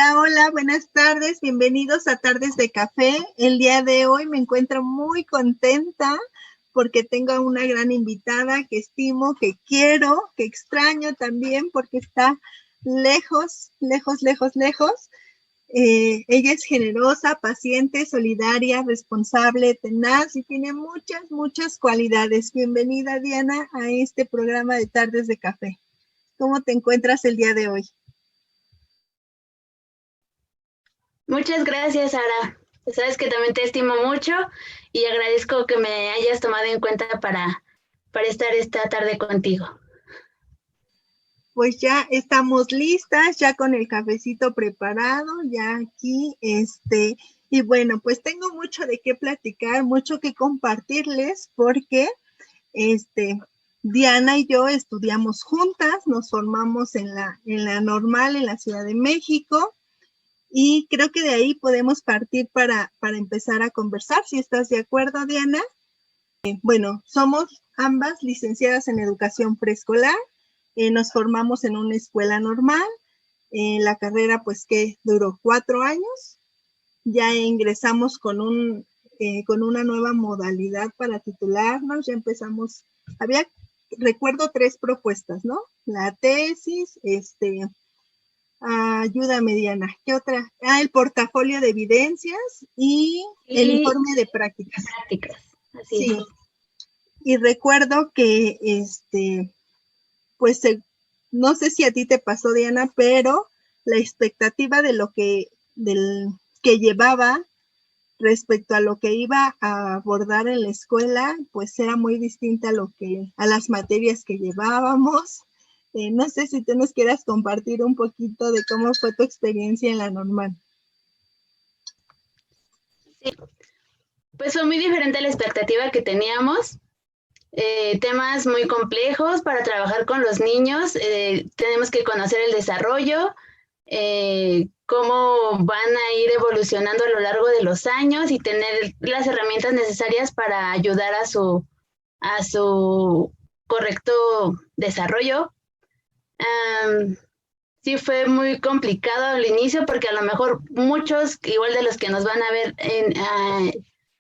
Hola, hola, buenas tardes, bienvenidos a Tardes de Café. El día de hoy me encuentro muy contenta porque tengo a una gran invitada que estimo, que quiero, que extraño también porque está lejos, lejos, lejos, lejos. Ella es generosa, paciente, solidaria, responsable, tenaz y tiene muchas, muchas cualidades. Bienvenida, Diana, a este programa de Tardes de Café. ¿Cómo te encuentras el día de hoy? Muchas gracias, Sara. Sabes que también te estimo mucho y agradezco que me hayas tomado en cuenta para estar esta tarde contigo. Pues ya estamos listas, ya con el cafecito preparado, ya aquí, y bueno, pues tengo mucho de qué platicar, mucho que compartirles, porque, Diana y yo estudiamos juntas, nos formamos en la normal, en la Ciudad de México, y creo que de ahí podemos partir para empezar a conversar, si estás de acuerdo, Diana. Bueno, somos ambas licenciadas en educación preescolar, nos formamos en una escuela normal, la carrera pues que duró 4 años, ya ingresamos con una nueva modalidad para titularnos, ya empezamos, recuerdo 3 propuestas, ¿no? La tesis, ayúdame Diana, ¿qué otra? El portafolio de evidencias y el Y informe de prácticas. prácticas, así es. Sí, y recuerdo que, pues no sé si a ti te pasó, Diana, pero la expectativa del que llevaba respecto a lo que iba a abordar en la escuela, pues era muy distinta a las materias que llevábamos. No sé si tú nos quieras compartir un poquito de cómo fue tu experiencia en la normal. Sí, pues fue muy diferente a la expectativa que teníamos. Temas muy complejos para trabajar con los niños. Tenemos que conocer el desarrollo, cómo van a ir evolucionando a lo largo de los años y tener las herramientas necesarias para ayudar a su correcto desarrollo. Sí fue muy complicado al inicio porque a lo mejor muchos, igual de los que nos van a ver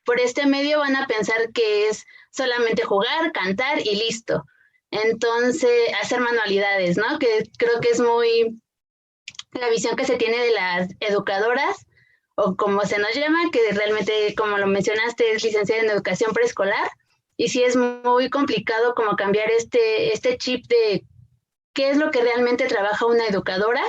por este medio, van a pensar que es solamente jugar, cantar y listo. Entonces, hacer manualidades, ¿no? Que creo que es muy la visión que se tiene de las educadoras, o como se nos llama, que realmente, como lo mencionaste, es licenciada en educación preescolar, y sí es muy complicado como cambiar este chip de qué es lo que realmente trabaja una educadora.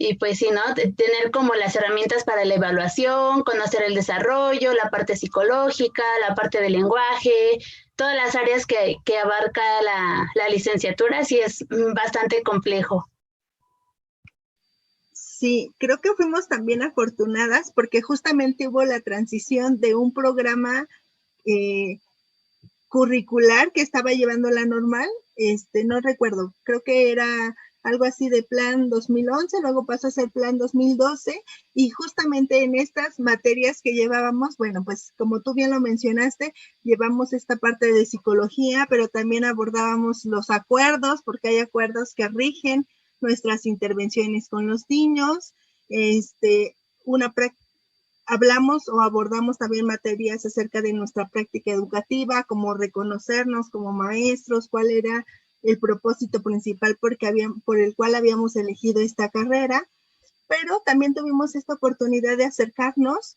Y pues sí, ¿no? Tener como las herramientas para la evaluación, conocer el desarrollo, la parte psicológica, la parte del lenguaje, todas las áreas que abarca la licenciatura, sí es bastante complejo. Sí, creo que fuimos también afortunadas porque justamente hubo la transición de un programa curricular que estaba llevando la normal, no recuerdo, creo que era algo así de plan 2011, luego pasó a ser plan 2012, y justamente en estas materias que llevábamos, bueno, pues como tú bien lo mencionaste, llevamos esta parte de psicología, pero también abordábamos los acuerdos, porque hay acuerdos que rigen nuestras intervenciones con los niños, una hablamos o abordamos también materias acerca de nuestra práctica educativa, como reconocernos como maestros, cuál era el propósito principal por el cual habíamos elegido esta carrera, pero también tuvimos esta oportunidad de acercarnos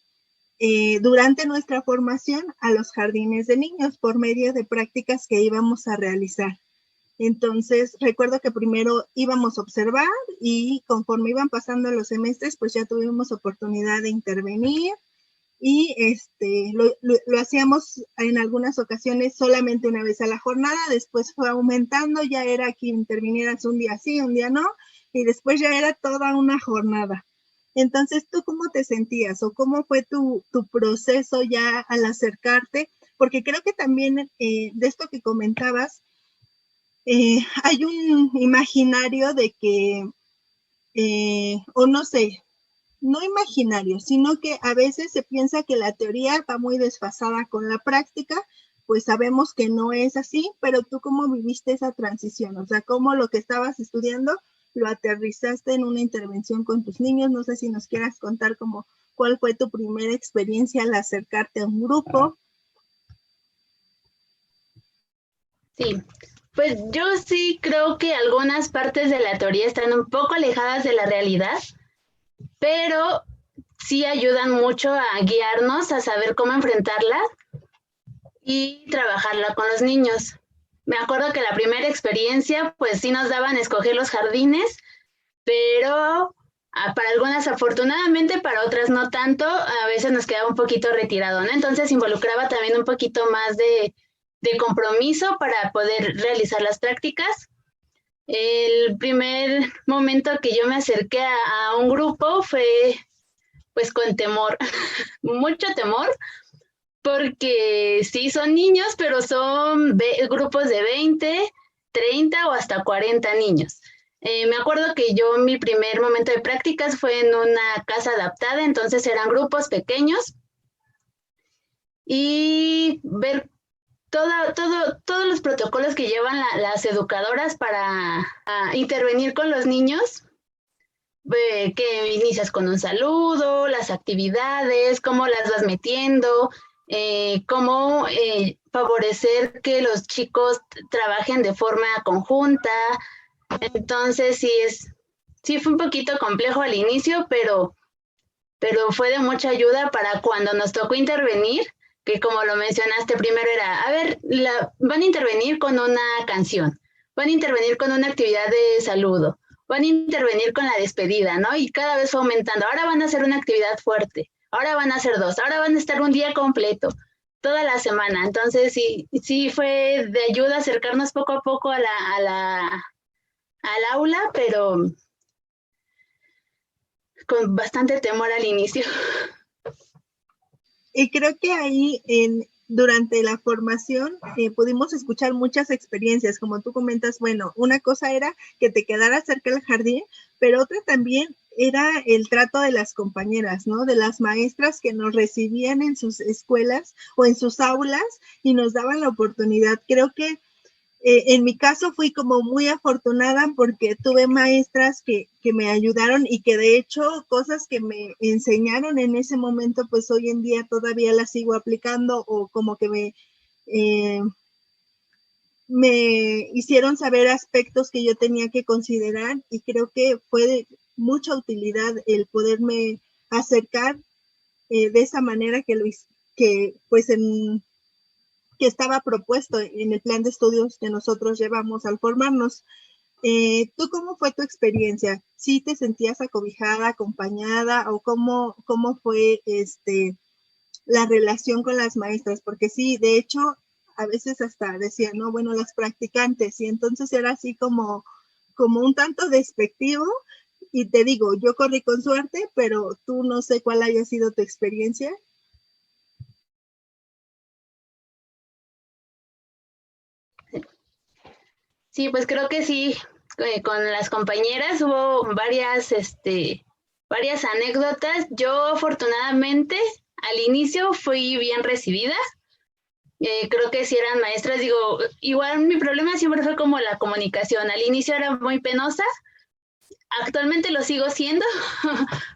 durante nuestra formación a los jardines de niños por medio de prácticas que íbamos a realizar. Entonces, recuerdo que primero íbamos a observar y conforme iban pasando los semestres, pues ya tuvimos oportunidad de intervenir y lo hacíamos en algunas ocasiones solamente una vez a la jornada, después fue aumentando, ya era que intervinieras un día sí, un día no, y después ya era toda una jornada. Entonces, ¿tú cómo te sentías o cómo fue tu proceso ya al acercarte? Porque creo que también de esto que comentabas, hay un imaginario de que, o no sé, no imaginario, sino que a veces se piensa que la teoría va muy desfasada con la práctica, pues sabemos que no es así, pero tú cómo viviste esa transición, o sea, cómo lo que estabas estudiando lo aterrizaste en una intervención con tus niños. No sé si nos quieras contar como cuál fue tu primera experiencia al acercarte a un grupo. Sí, pues yo sí creo que algunas partes de la teoría están un poco alejadas de la realidad, pero sí ayudan mucho a guiarnos a saber cómo enfrentarla y trabajarla con los niños. Me acuerdo que la primera experiencia, pues sí nos daban a escoger los jardines, pero para algunas afortunadamente, para otras no tanto, a veces nos quedaba un poquito retirado, ¿no? Entonces involucraba también un poquito más de compromiso para poder realizar las prácticas. El primer momento que yo me acerqué a un grupo fue pues con temor, mucho temor, porque sí son niños, pero son grupos de 20, 30 o hasta 40 niños. Me acuerdo que yo mi primer momento de prácticas fue en una casa adaptada, entonces eran grupos pequeños y ver todos los protocolos que llevan las educadoras para intervenir con los niños, que inicias con un saludo, las actividades, cómo las vas metiendo, cómo favorecer que los chicos trabajen de forma conjunta. Entonces sí fue un poquito complejo al inicio, pero fue de mucha ayuda para cuando nos tocó intervenir, que como lo mencionaste primero era, a ver, van a intervenir con una canción, van a intervenir con una actividad de saludo, van a intervenir con la despedida, ¿no? Y cada vez fue aumentando. Ahora van a hacer una actividad fuerte, ahora van a hacer dos, ahora van a estar un día completo, toda la semana. Entonces sí fue de ayuda acercarnos poco a poco al aula, pero con bastante temor al inicio. Y creo que ahí durante la formación pudimos escuchar muchas experiencias, como tú comentas. Bueno, una cosa era que te quedaras cerca del jardín, pero otra también era el trato de las compañeras, ¿no? De las maestras que nos recibían en sus escuelas o en sus aulas y nos daban la oportunidad. Creo que en mi caso fui como muy afortunada porque tuve maestras que me ayudaron y que de hecho cosas que me enseñaron en ese momento, pues hoy en día todavía las sigo aplicando, o como que me hicieron saber aspectos que yo tenía que considerar, y creo que fue de mucha utilidad el poderme acercar de esa manera que pues que estaba propuesto en el plan de estudios que nosotros llevamos al formarnos. ¿Tú cómo fue tu experiencia? ¿Sí te sentías acobijada, acompañada, o cómo fue la relación con las maestras? Porque sí, de hecho, a veces hasta decían, no, bueno, las practicantes, y entonces era así como un tanto despectivo. Y te digo, yo corrí con suerte, pero tú no sé cuál haya sido tu experiencia. Sí, pues creo que sí, con las compañeras hubo varias anécdotas. Yo afortunadamente al inicio fui bien recibida. Creo que si eran maestras, digo, igual mi problema siempre fue como la comunicación. Al inicio era muy penosa, actualmente lo sigo siendo,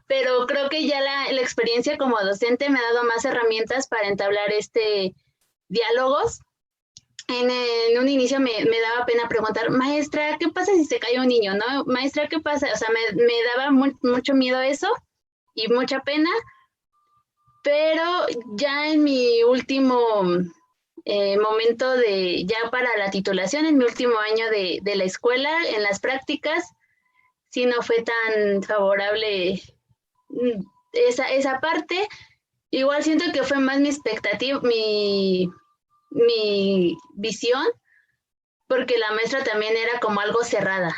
pero creo que ya la experiencia como docente me ha dado más herramientas para entablar diálogos. En un inicio me daba pena preguntar, maestra, ¿qué pasa si se cae un niño? ¿No? Maestra, ¿qué pasa? O sea, me daba mucho miedo eso y mucha pena, pero ya en mi último momento ya para la titulación, en mi último año de la escuela, en las prácticas, sí no fue tan favorable esa parte. Igual siento que fue más mi expectativa, mi visión, porque la maestra también era como algo cerrada.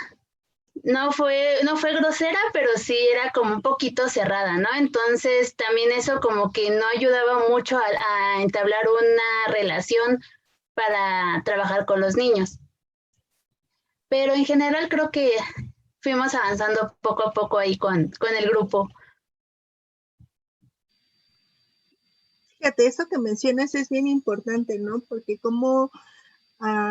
No fue grosera, pero sí era como un poquito cerrada, ¿no? Entonces también eso como que no ayudaba mucho a entablar una relación para trabajar con los niños. Pero en general creo que fuimos avanzando poco a poco ahí con el grupo. Fíjate, eso que mencionas es bien importante, ¿no? Porque como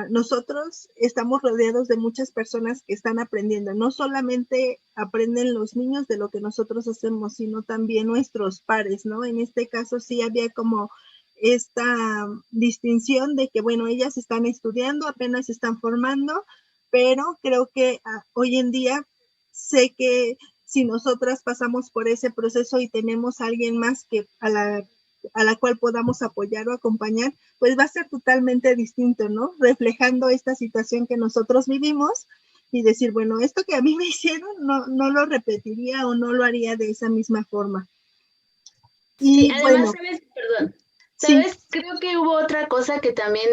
nosotros estamos rodeados de muchas personas que están aprendiendo. No solamente aprenden los niños de lo que nosotros hacemos, sino también nuestros pares, ¿no? En este caso sí había como esta distinción de que, bueno, ellas están estudiando, apenas se están formando, pero creo que hoy en día sé que si nosotras pasamos por ese proceso y tenemos a alguien más que a la cual podamos apoyar o acompañar, pues va a ser totalmente distinto, ¿no? Reflejando esta situación que nosotros vivimos y decir, bueno, esto que a mí me hicieron no lo repetiría o no lo haría de esa misma forma. Y y además, bueno, ¿sabes? Perdón. sí. ¿Sabes? Creo que hubo otra cosa que también,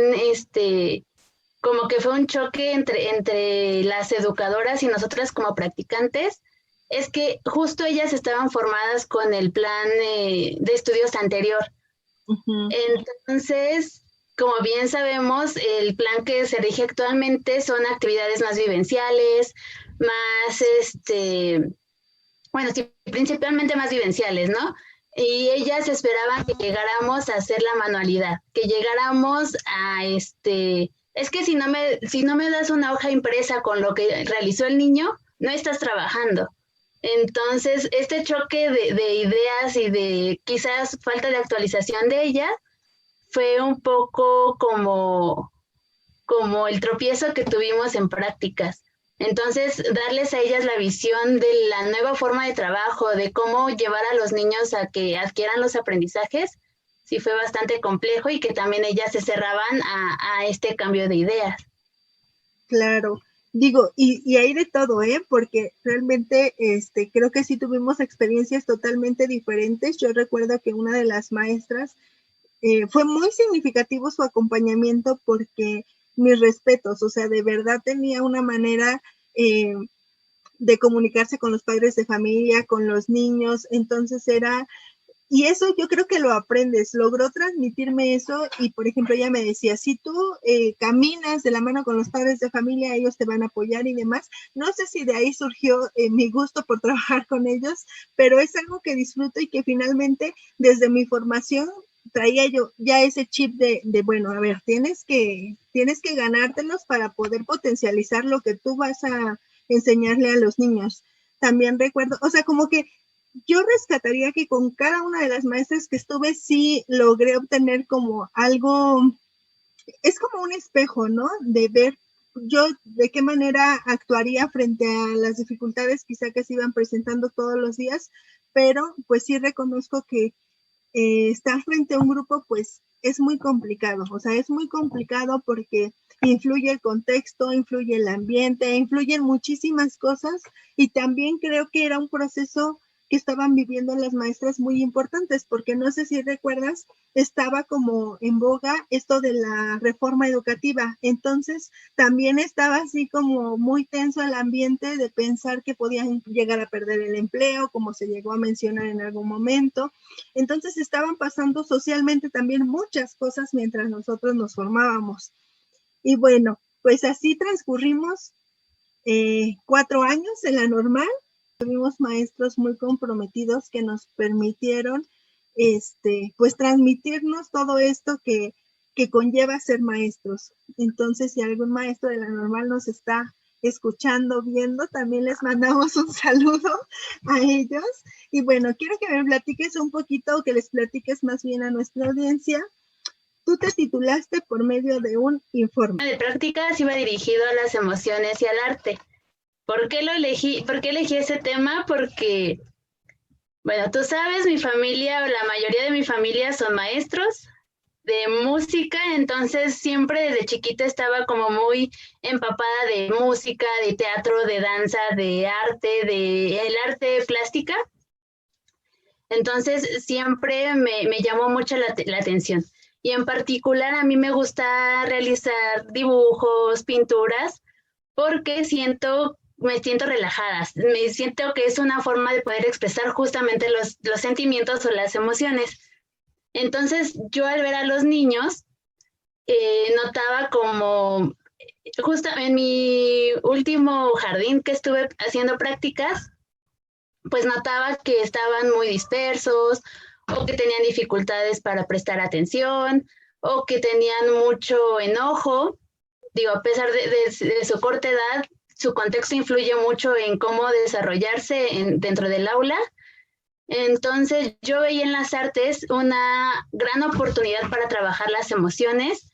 como que fue un choque entre las educadoras y nosotras como practicantes, es que justo ellas estaban formadas con el plan de estudios anterior. Uh-huh. Entonces, como bien sabemos, el plan que se rige actualmente son actividades más vivenciales, más, bueno, sí, principalmente más vivenciales, ¿no? Y ellas esperaban que llegáramos a hacer la manualidad, que llegáramos a es que si no me das una hoja impresa con lo que realizó el niño, no estás trabajando. Entonces, este choque de ideas y de quizás falta de actualización de ellas fue un poco como el tropiezo que tuvimos en prácticas. Entonces, darles a ellas la visión de la nueva forma de trabajo, de cómo llevar a los niños a que adquieran los aprendizajes, sí fue bastante complejo y que también ellas se cerraban a este cambio de ideas. Claro, digo, y hay de todo, porque realmente creo que sí tuvimos experiencias totalmente diferentes. Yo recuerdo que una de las maestras fue muy significativo su acompañamiento porque mis respetos, o sea, de verdad tenía una manera de comunicarse con los padres de familia, con los niños, entonces y eso yo creo que lo aprendes, logró transmitirme eso y por ejemplo ella me decía, si tú caminas de la mano con los padres de familia, ellos te van a apoyar y demás. No sé si de ahí surgió mi gusto por trabajar con ellos, pero es algo que disfruto y que finalmente desde mi formación traía yo ya ese chip bueno, a ver, tienes que ganártelos para poder potencializar lo que tú vas a enseñarle a los niños. También recuerdo, o sea, como que yo rescataría que con cada una de las maestras que estuve sí logré obtener como algo, es como un espejo, ¿no? De ver yo de qué manera actuaría frente a las dificultades quizá que se iban presentando todos los días, pero pues sí reconozco que estar frente a un grupo pues es muy complicado, o sea, es muy complicado porque influye el contexto, influye el ambiente, influyen muchísimas cosas y también creo que era un proceso que estaban viviendo las maestras muy importantes, porque no sé si recuerdas, estaba como en boga esto de la reforma educativa, entonces también estaba así como muy tenso el ambiente de pensar que podían llegar a perder el empleo, como se llegó a mencionar en algún momento. Entonces estaban pasando socialmente también muchas cosas mientras nosotros nos formábamos. Y bueno, pues así transcurrimos 4 años en la normal. Tuvimos maestros muy comprometidos que nos permitieron pues transmitirnos todo esto que conlleva ser maestros. Entonces, si algún maestro de la normal nos está escuchando, viendo, también les mandamos un saludo a ellos. Y bueno, quiero que me platiques un poquito, o que les platiques más bien a nuestra audiencia. Tú te titulaste por medio de un informe. De prácticas iba dirigido a las emociones y al arte. ¿Por qué lo elegí? ¿Por qué elegí ese tema? Porque, bueno, tú sabes, mi familia, o la mayoría de mi familia son maestros de música, entonces siempre desde chiquita estaba como muy empapada de música, de teatro, de danza, de arte, de el arte plástica. Entonces siempre me llamó mucho la atención. Y en particular a mí me gusta realizar dibujos, pinturas, porque me siento relajada, me siento que es una forma de poder expresar justamente los sentimientos o las emociones. Entonces yo al ver a los niños, notaba como, justo en mi último jardín que estuve haciendo prácticas, pues notaba que estaban muy dispersos o que tenían dificultades para prestar atención o que tenían mucho enojo. digo, a pesar de su corta edad, su contexto influye mucho en cómo desarrollarse dentro del aula. Entonces, yo veía en las artes una gran oportunidad para trabajar las emociones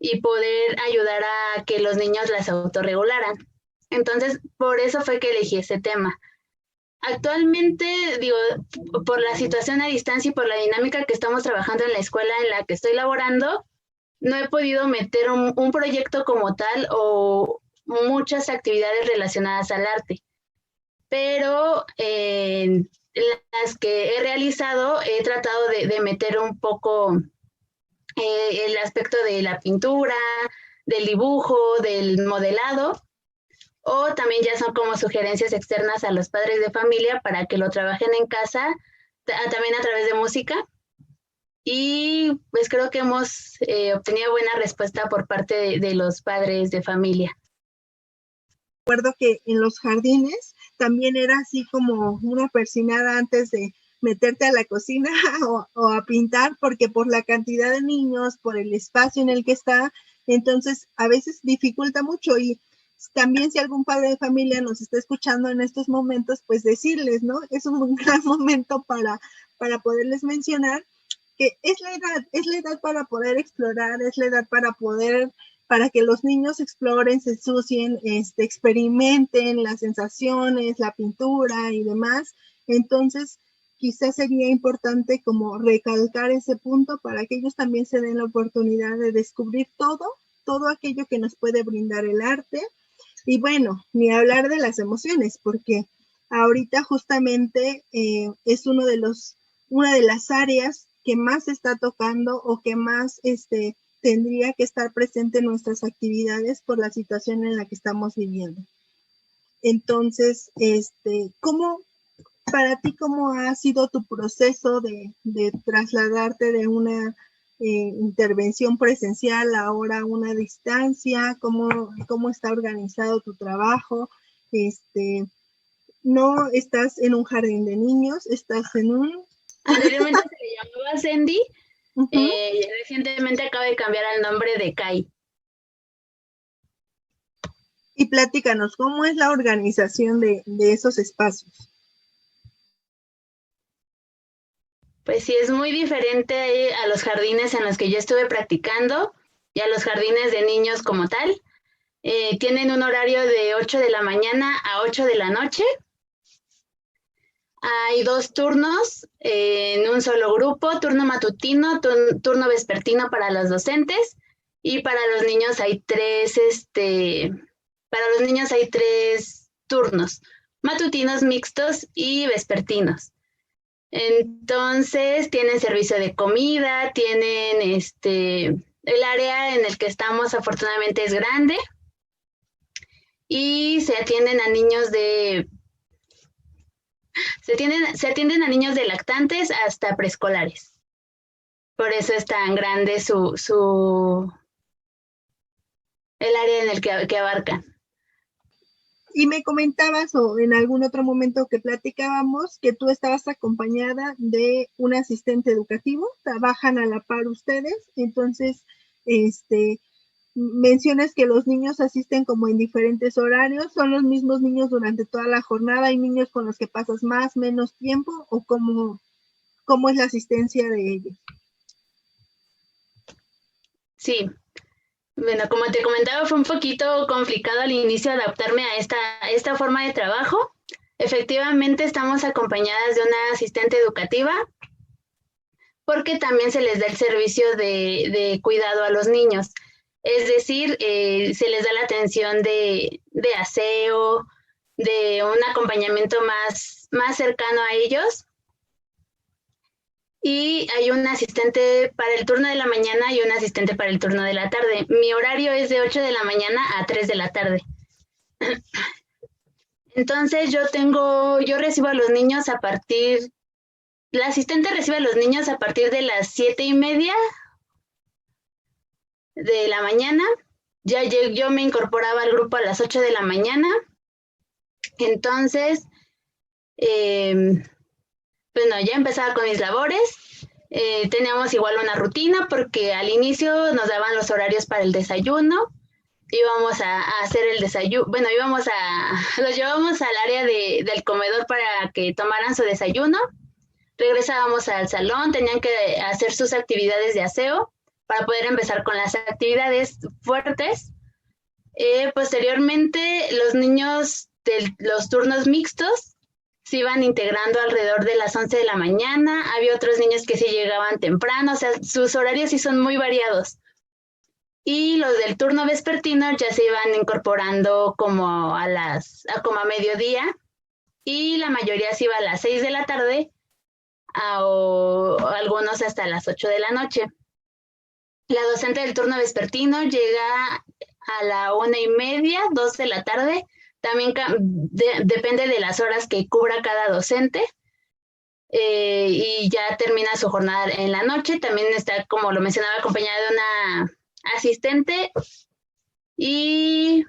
y poder ayudar a que los niños las autorregularan. Entonces, por eso fue que elegí ese tema. Actualmente, digo, por la situación a distancia y por la dinámica que estamos trabajando en la escuela en la que estoy laborando, no he podido meter un proyecto como tal o muchas actividades relacionadas al arte. Pero las que he realizado he tratado de meter un poco el aspecto de la pintura, del dibujo, del modelado, o también ya son como sugerencias externas a los padres de familia para que lo trabajen en casa, también a través de música. Y pues creo que hemos obtenido buena respuesta por parte de los padres de familia. Recuerdo que en los jardines también era así como una persinada antes de meterte a la cocina o a pintar, porque por la cantidad de niños, por el espacio en el que está, entonces a veces dificulta mucho. Y también si algún padre de familia nos está escuchando en estos momentos, pues decirles, ¿no? Es un gran momento para poderles mencionar que es la edad para poder explorar, es la edad para que los niños exploren, se ensucien, experimenten las sensaciones, la pintura y demás. Entonces, quizás sería importante como recalcar ese punto para que ellos también se den la oportunidad de descubrir todo aquello que nos puede brindar el arte. Y bueno, ni hablar de las emociones, porque ahorita justamente es una de las áreas que más se está tocando o que más tendría que estar presente en nuestras actividades por la situación en la que estamos viviendo. Entonces, para ti, ¿cómo ha sido tu proceso de trasladarte de una intervención presencial ahora a una distancia? ¿Cómo está organizado tu trabajo? No estás en un jardín de niños, estás en un... Anteriormente se le llamaba Sendy. Recientemente acaba de cambiar el nombre de CAI. Y platícanos, ¿cómo es la organización de esos espacios? Pues sí, es muy diferente a los jardines en los que yo estuve practicando y a los jardines de niños como tal. Tienen un horario de 8 de la mañana a 8 de la noche. Hay 2 turnos en un solo grupo, turno matutino, turno vespertino para los docentes, y para los niños hay 3, turnos, matutinos, mixtos y vespertinos. Entonces tienen servicio de comida, tienen el área en el que estamos afortunadamente es grande y se atienden a niños se atienden a niños de lactantes hasta preescolares. Por eso es tan grande el área en el que abarcan. Y me comentabas, o en algún otro momento que platicábamos, que tú estabas acompañada de un asistente educativo, trabajan a la par ustedes, entonces, mencionas que los niños asisten como en diferentes horarios, ¿son los mismos niños durante toda la jornada? ¿Hay niños con los que pasas más, menos tiempo? ¿O cómo es la asistencia de ellos? Sí, bueno, como te comentaba, fue un poquito complicado al inicio adaptarme a esta forma de trabajo. Efectivamente, estamos acompañadas de una asistente educativa porque también se les da el servicio de cuidado a los niños. Es decir, se les da la atención de aseo, de un acompañamiento más cercano a ellos. Y hay un asistente para el turno de la mañana y un asistente para el turno de la tarde. Mi horario es de 8 de la mañana a 3 de la tarde. Entonces yo recibo a los niños la asistente recibe a los niños a partir de las 7:30 de la mañana. Ya yo me incorporaba al grupo a las 8 de la mañana. Entonces, bueno, ya empezaba con mis labores. Teníamos igual una rutina porque al inicio nos daban los horarios para el desayuno íbamos a hacer el desayuno, bueno, los llevábamos al área del comedor para que tomaran su desayuno, regresábamos al salón, tenían que hacer sus actividades de aseo para poder empezar con las actividades fuertes. Posteriormente, los niños de los turnos mixtos se iban integrando alrededor de las 11 de la mañana, había otros niños que sí llegaban temprano, o sea, sus horarios sí son muy variados. Y los del turno vespertino ya se iban incorporando como a mediodía, y la mayoría se iba a las 6 de la tarde, o algunos hasta las 8 de la noche. La docente del turno vespertino llega a la 1:30, 2 de la tarde, también depende de las horas que cubra cada docente, y ya termina su jornada en la noche. También está, como lo mencionaba, acompañada de una asistente, y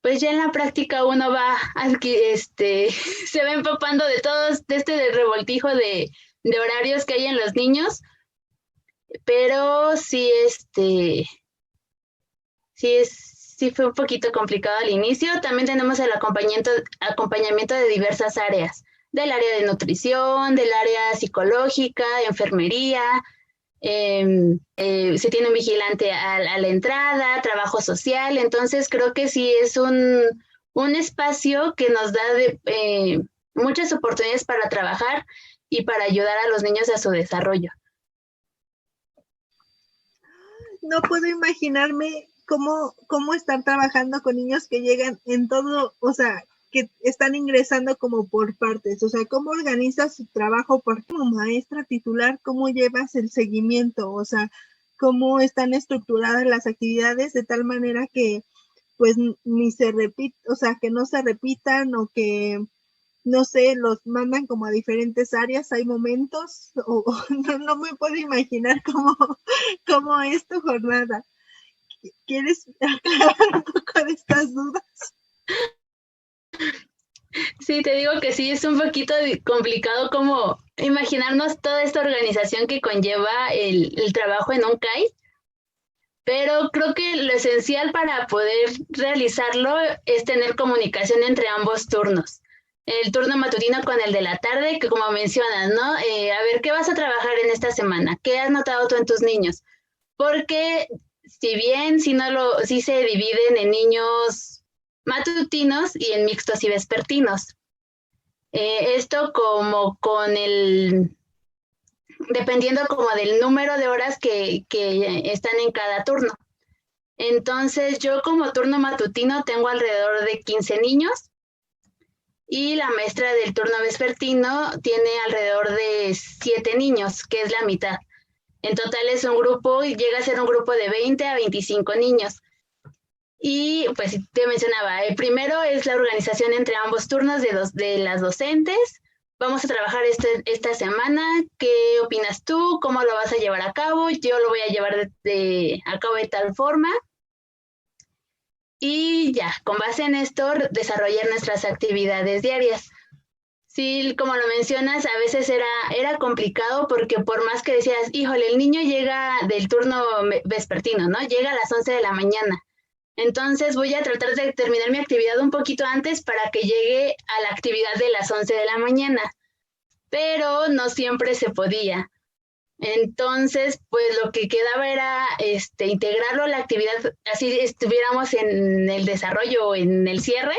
pues ya en la práctica uno va aquí, se va empapando de todos, de revoltijo de horarios que hay en los niños, pero sí, sí fue un poquito complicado al inicio. También tenemos el acompañamiento de diversas áreas, del área de nutrición, del área psicológica, enfermería, se tiene un vigilante a la entrada, trabajo social. Entonces creo que sí es un espacio que nos da muchas oportunidades para trabajar y para ayudar a los niños a su desarrollo. No puedo imaginarme cómo están trabajando con niños que llegan en todo, o sea, que están ingresando como por partes, o sea, cómo organizas su trabajo, porque como maestra titular, cómo llevas el seguimiento, o sea, cómo están estructuradas las actividades de tal manera que pues ni se repita, o sea, que no se repitan, o que no sé, los mandan como a diferentes áreas, hay momentos, o no me puedo imaginar cómo es tu jornada. ¿Quieres aclarar un poco de estas dudas? Sí, te digo que sí, es un poquito complicado como imaginarnos toda esta organización que conlleva el trabajo en un CAI, pero creo que lo esencial para poder realizarlo es tener comunicación entre ambos turnos. El turno matutino con el de la tarde, que como mencionas, ¿no? A ver, ¿qué vas a trabajar en esta semana? ¿Qué has notado tú en tus niños? Porque si bien sí se dividen en niños matutinos y en mixtos y vespertinos. Esto como dependiendo como del número de horas que están en cada turno. Entonces yo como turno matutino tengo alrededor de 15 niños, y la maestra del turno vespertino tiene alrededor de 7 niños, que es la mitad. En total llega a ser un grupo de 20 a 25 niños. Y pues te mencionaba, el primero es la organización entre ambos turnos de las docentes. Vamos a trabajar esta semana. ¿Qué opinas tú? ¿Cómo lo vas a llevar a cabo? Yo lo voy a llevar a cabo de tal forma. Y ya, con base en esto, desarrollar nuestras actividades diarias. Sí, como lo mencionas, a veces era complicado, porque por más que decías, híjole, el niño llega del turno vespertino, ¿no? Llega a las 11 de la mañana. Entonces voy a tratar de terminar mi actividad un poquito antes para que llegue a la actividad de las 11 de la mañana, pero no siempre se podía. Entonces, pues lo que quedaba era integrarlo a la actividad, así estuviéramos en el desarrollo o en el cierre,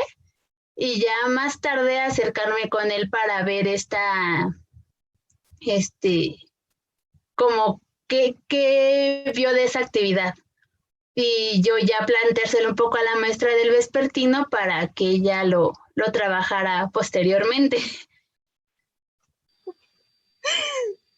y ya más tarde acercarme con él para ver como qué vio de esa actividad. Y yo ya planteárselo un poco a la maestra del vespertino para que ella lo trabajara posteriormente.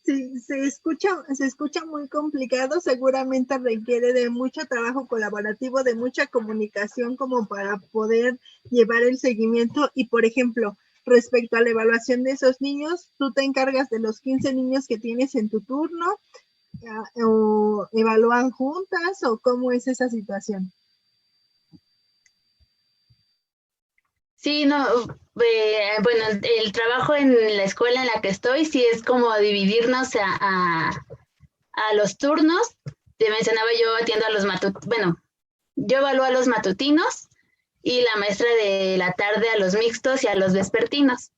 Sí, se escucha muy complicado, seguramente requiere de mucho trabajo colaborativo, de mucha comunicación como para poder llevar el seguimiento. Y por ejemplo, respecto a la evaluación de esos niños, ¿tú te encargas de los 15 niños que tienes en tu turno? ¿O evalúan juntas, o cómo es esa situación? Sí, no, bueno, el trabajo en la escuela en la que estoy sí es como dividirnos a los turnos. Te mencionaba, yo atiendo a los Yo evalúo a los matutinos y la maestra de la tarde a los mixtos y a los vespertinos.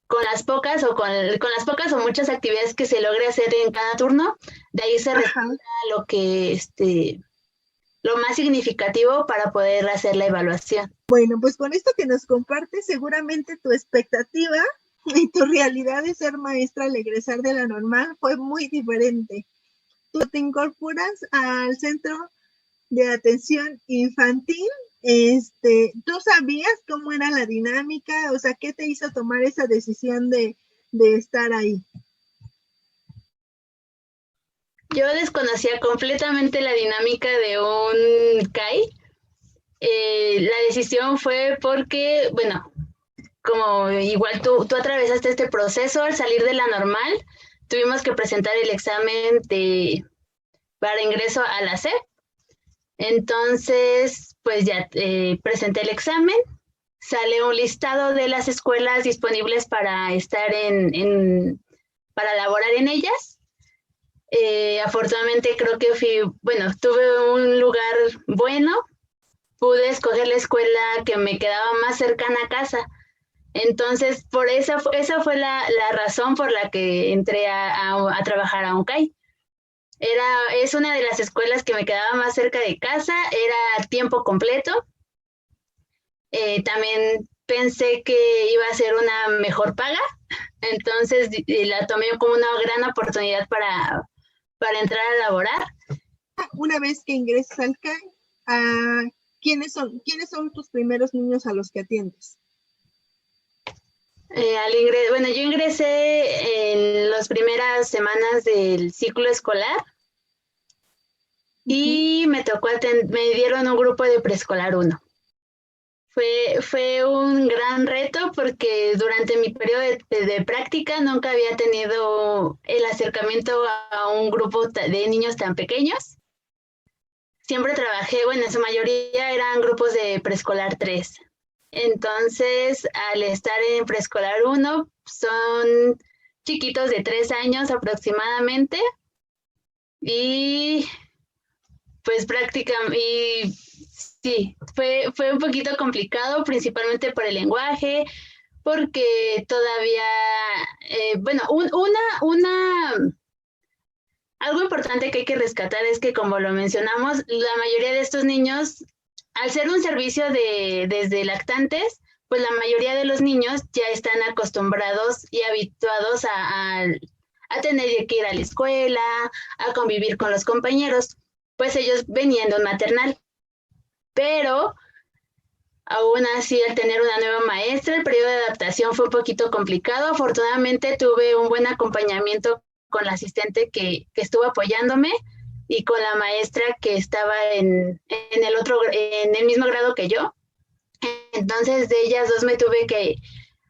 Con las pocas o muchas actividades que se logre hacer en cada turno, de ahí se respeta lo que lo más significativo para poder hacer la evaluación. Bueno, pues con esto que nos compartes, seguramente tu expectativa y tu realidad de ser maestra al egresar de la normal fue muy diferente. Tú te incorporas al centro de atención infantil, ¿tú sabías cómo era la dinámica? O sea, ¿qué te hizo tomar esa decisión de estar ahí? Yo desconocía completamente la dinámica de un CAI. La decisión fue porque, bueno, como igual tú atravesaste este proceso, al salir de la normal, tuvimos que presentar el examen para ingreso a la SEP. Entonces, pues ya presenté el examen, sale un listado de las escuelas disponibles para estar para laborar en ellas. Afortunadamente creo que tuve un lugar bueno, pude escoger la escuela que me quedaba más cercana a casa. Entonces, por esa fue la razón por la que entré a trabajar a UNCAI. Es una de las escuelas que me quedaba más cerca de casa, era tiempo completo. También pensé que iba a ser una mejor paga, entonces la tomé como una gran oportunidad para entrar a laborar. Una vez que ingresas al CAI, ¿quiénes son tus primeros niños a los que atiendes? Yo ingresé en las primeras semanas del ciclo escolar y me dieron un grupo de preescolar 1. Fue un gran reto porque durante mi periodo de práctica nunca había tenido el acercamiento a un grupo de niños tan pequeños. Siempre trabajé, en su mayoría eran grupos de preescolar 3. Entonces, al estar en preescolar 1, son chiquitos de 3 años aproximadamente. Y pues prácticamente, sí, fue un poquito complicado, principalmente por el lenguaje, porque todavía, algo importante que hay que rescatar es que, como lo mencionamos, la mayoría de estos niños, al ser un servicio desde lactantes, pues la mayoría de los niños ya están acostumbrados y habituados a tener que ir a la escuela, a convivir con los compañeros, pues ellos venían de un maternal. Pero aún así, al tener una nueva maestra, el periodo de adaptación fue un poquito complicado. Afortunadamente tuve un buen acompañamiento con la asistente que estuvo apoyándome y con la maestra que estaba en el mismo grado que yo. Entonces, de ellas dos me tuve que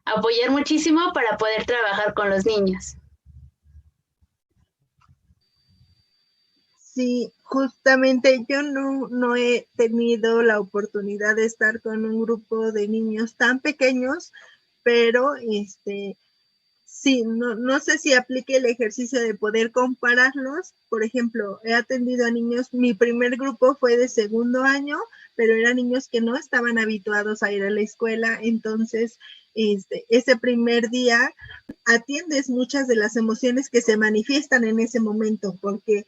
apoyar muchísimo para poder trabajar con los niños. Sí, justamente yo no he tenido la oportunidad de estar con un grupo de niños tan pequeños, pero sí, no sé si aplique el ejercicio de poder compararlos. Por ejemplo, he atendido a niños, mi primer grupo fue de segundo año, pero eran niños que no estaban habituados a ir a la escuela, entonces ese primer día atiendes muchas de las emociones que se manifiestan en ese momento, porque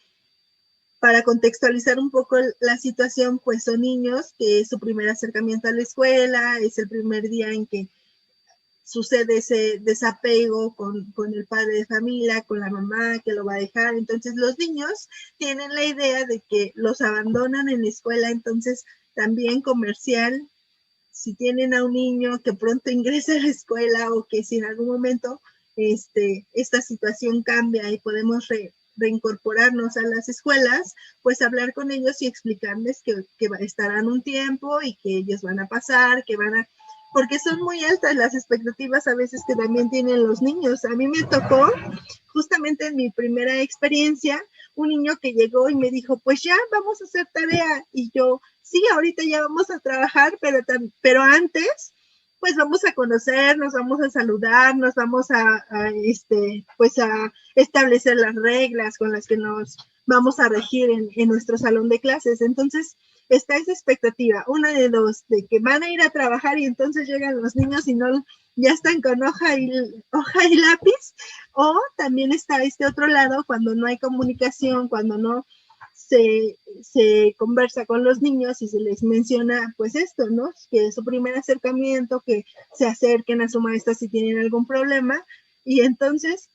para contextualizar un poco la situación, pues son niños que es su primer acercamiento a la escuela, es el primer día en que sucede ese desapego con el padre de familia, con la mamá que lo va a dejar. Entonces los niños tienen la idea de que los abandonan en la escuela, entonces también comercial, si tienen a un niño que pronto ingrese a la escuela o que si en algún momento esta situación cambia y podemos reincorporarnos a las escuelas, pues hablar con ellos y explicarles que estarán un tiempo y que ellos van a pasar, porque son muy altas las expectativas a veces que también tienen los niños. A mí me tocó, justamente en mi primera experiencia, un niño que llegó y me dijo, pues ya vamos a hacer tarea, y yo, sí, ahorita ya vamos a trabajar, pero antes pues vamos a conocernos, vamos a saludarnos, vamos a establecer las reglas con las que nos vamos a regir en nuestro salón de clases. Entonces, está esa expectativa, una de dos, de que van a ir a trabajar y entonces llegan los niños y no, ya están con hoja y lápiz, o también está este otro lado, cuando no hay comunicación, cuando no se conversa con los niños y se les menciona pues esto, ¿no? Que es su primer acercamiento, que se acerquen a su maestra si tienen algún problema, y entonces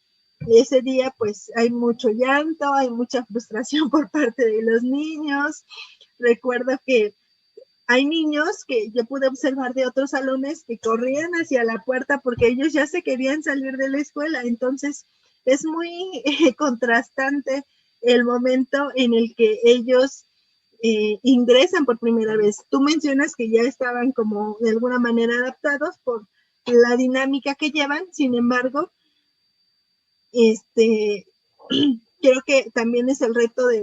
ese día pues hay mucho llanto, hay mucha frustración por parte de los niños. Recuerdo que hay niños que yo pude observar de otros salones que corrían hacia la puerta porque ellos ya se querían salir de la escuela. Entonces es muy contrastante el momento en el que ellos ingresan por primera vez. Tú mencionas que ya estaban como de alguna manera adaptados por la dinámica que llevan, sin embargo, creo que también es el reto de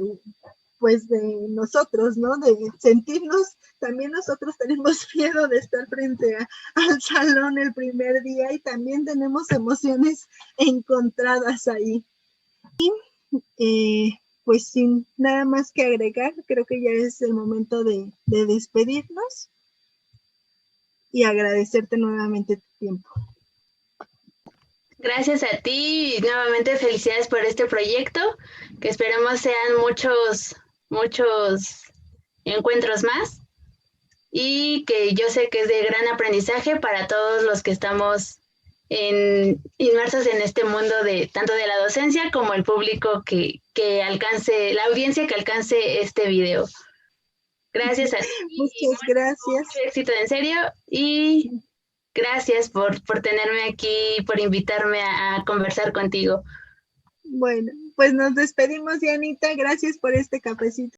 nosotros, ¿no? De sentirnos, también nosotros tenemos miedo de estar frente al salón el primer día y también tenemos emociones encontradas ahí. Y pues sin nada más que agregar, creo que ya es el momento de despedirnos y agradecerte nuevamente tu tiempo. Gracias a ti y nuevamente felicidades por este proyecto, que esperemos sean muchos encuentros más y que yo sé que es de gran aprendizaje para todos los que estamos inmersos en este mundo de tanto de la docencia como el público que alcance, la audiencia que alcance este video. Gracias a ti. Muchas gracias. Mucho éxito, en serio, y gracias por tenerme aquí, por invitarme a conversar contigo. Bueno, pues nos despedimos, Dianita. Gracias por este cafecito.